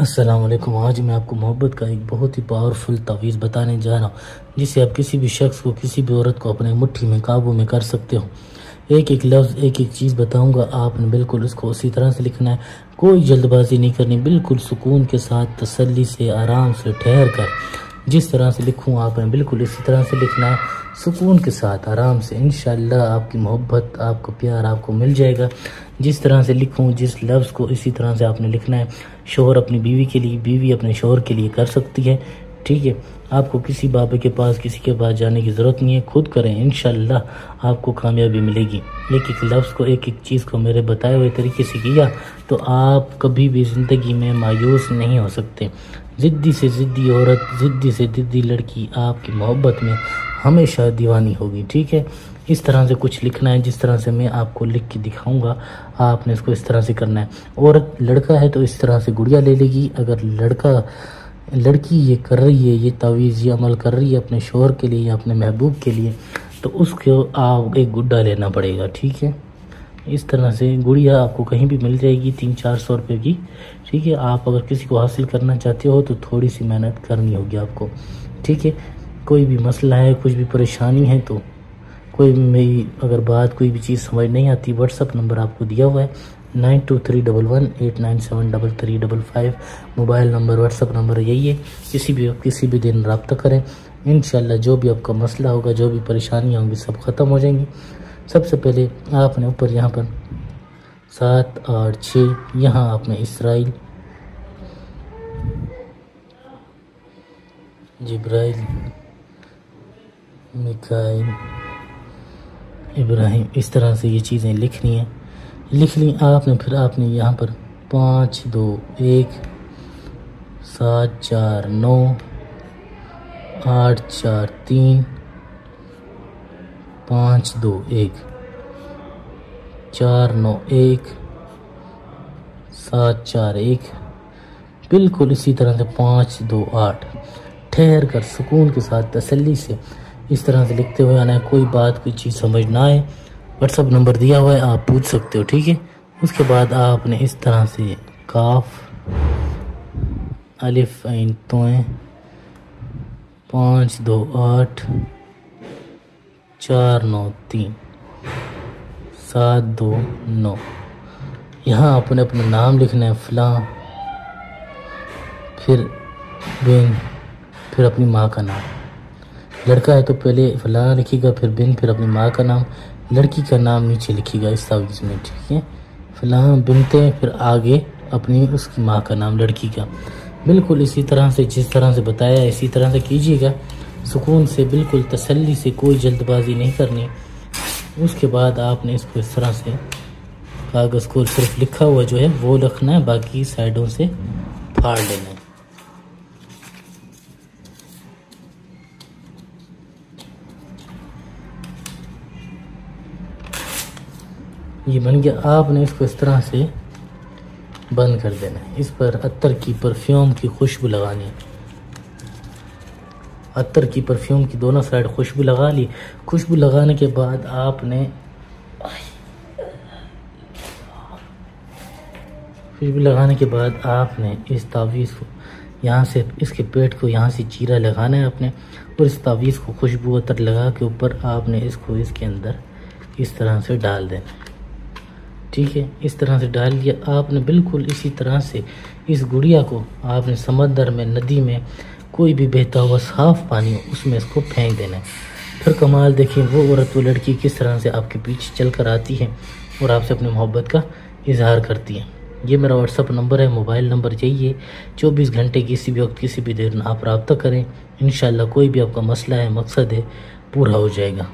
अस्सलाम वालेकुम। आज मैं आपको मोहब्बत का एक बहुत ही पावरफुल तवीज़ बताने जा रहा हूँ, जिससे आप किसी भी शख्स को, किसी भी औरत को अपने मुट्ठी में काबू में कर सकते हो। एक एक लफ्ज़, एक एक चीज़ बताऊँगा, आपने बिल्कुल उसको उसी तरह से लिखना है। कोई जल्दबाजी नहीं करनी, बिल्कुल सुकून के साथ, तसल्ली से, आराम से, ठहर कर। जिस तरह से लिखूँ आपने बिल्कुल इसी तरह से लिखना है, सुकून के साथ, आराम से। इंशाअल्लाह आपकी मोहब्बत, आपका प्यार आपको मिल जाएगा। जिस तरह से लिखूँ, जिस लफ्ज़ को, इसी तरह से आपने लिखना है। शोहर अपनी बीवी के लिए, बीवी अपने शोहर के लिए कर सकती है, ठीक है। आपको किसी बाबे के पास, किसी के पास जाने की ज़रूरत नहीं है, खुद करें, इंशाअल्लाह आपको कामयाबी मिलेगी। एक एक लफ्ज़ को, एक एक चीज़ को मेरे बताए हुए तरीके से किया तो आप कभी भी ज़िंदगी में मायूस नहीं हो सकते। ज़िद्दी से ज़िद्दी औरत, ज़िद्दी से ज़िद्दी लड़की आपकी मोहब्बत में हमेशा दीवानी होगी, ठीक है। इस तरह से कुछ लिखना है, जिस तरह से मैं आपको लिख के दिखाऊंगा, आपने इसको इस तरह से करना है। औरत लड़का है तो इस तरह से गुड़िया ले लेगी। अगर लड़की ये कर रही है, ये तावीज़, ये अमल कर रही है अपने शोहर के लिए या अपने महबूब के लिए, तो उसको आप एक गुड्डा लेना पड़ेगा, ठीक है। इस तरह से गुड़िया आपको कहीं भी मिल जाएगी 300-400 रुपये की, ठीक है। आप अगर किसी को हासिल करना चाहते हो तो थोड़ी सी मेहनत करनी होगी आपको, ठीक है। कोई भी मसला है, कुछ भी परेशानी है, तो कोई भी मेरी अगर बात, कोई भी चीज़ समझ नहीं आती, व्हाट्सअप नंबर आपको दिया हुआ है 9231187335। मोबाइल नंबर, व्हाट्सअप नंबर यही है। किसी भी दिन रब्ता करें, इंशाल्लाह जो भी आपका मसला होगा, जो भी परेशानियाँ होंगी, सब ख़त्म हो जाएंगी। सबसे पहले आपने ऊपर यहाँ पर 7, 8, 6, यहाँ आपने इसराइल, जिब्राइल, मिकाइल, इब्राहिम, इस तरह से ये चीज़ें लिखनी है। लिख ली आपने, फिर आपने यहाँ पर 5, 2, 1, 7, 4, 9, 8, 4, 3, 5, 2, 1, 4, 9, 1, 7, 4, 1, बिल्कुल इसी तरह से 5, 2, 8 ठहर कर, सुकून के साथ, तसल्ली से इस तरह से लिखते हुए आना है। कोई बात, कोई चीज़ समझ ना आए, व्हाट्सअप नंबर दिया हुआ है, आप पूछ सकते हो, ठीक है। उसके बाद आपने इस तरह से काफ, अलिफ, ऐन, तोएं, 5, 2, 8, 4, 9, 3, 7, 2, 9। यहाँ आपने अपना नाम लिखना है, फलां, फिर बिन, फिर अपनी माँ का नाम। लड़का है तो पहले फलां लिखिएगा, फिर बिन, फिर अपनी माँ का नाम। लड़की का नाम नीचे लिखिएगा इस तावीज़ में, ठीक है। फलां बिनते, फिर आगे अपनी उसकी माँ का नाम, लड़की का। बिल्कुल इसी तरह से, जिस तरह से बताया इसी तरह से कीजिएगा, सुकून से, बिल्कुल तसल्ली से, कोई जल्दबाजी नहीं करनी। उसके बाद आपने इसको इस तरह से कागज़ को सिर्फ लिखा हुआ जो है वो रखना है, बाकी साइडों से फाड़ लेना है। ये बन गया। आपने इसको इस तरह से बंद कर देना है। इस पर अत्तर की, परफ्यूम की खुशबू लगानी है। अत्तर की, परफ्यूम की दोनों साइड खुशबू लगा ली। खुशबू लगाने के बाद आपने इस तावीज़ को यहाँ से, इसके पेट को यहाँ से चीरा लगाना है आपने, और इस तावीज़ को खुशबू अत्तर लगा के ऊपर आपने इसको इसके अंदर इस तरह से डाल देना है, ठीक है। इस तरह से डाल लिया आपने। बिल्कुल इसी तरह से इस गुड़िया को आपने समंदर में, नदी में, कोई भी बहता हुआ साफ़ पानी हो, उसमें इसको फेंक देना है। फिर कमाल देखिए, वो औरत, वो लड़की किस तरह से आपके पीछे चल कर आती है और आपसे अपनी मोहब्बत का इजहार करती है। ये मेरा व्हाट्सअप नंबर है, मोबाइल नंबर यही है। 24 घंटे किसी भी वक्त, किसी भी देर आप रब्ता करें, इंशाअल्लाह कोई भी आपका मसला है, मकसद है, पूरा हो जाएगा।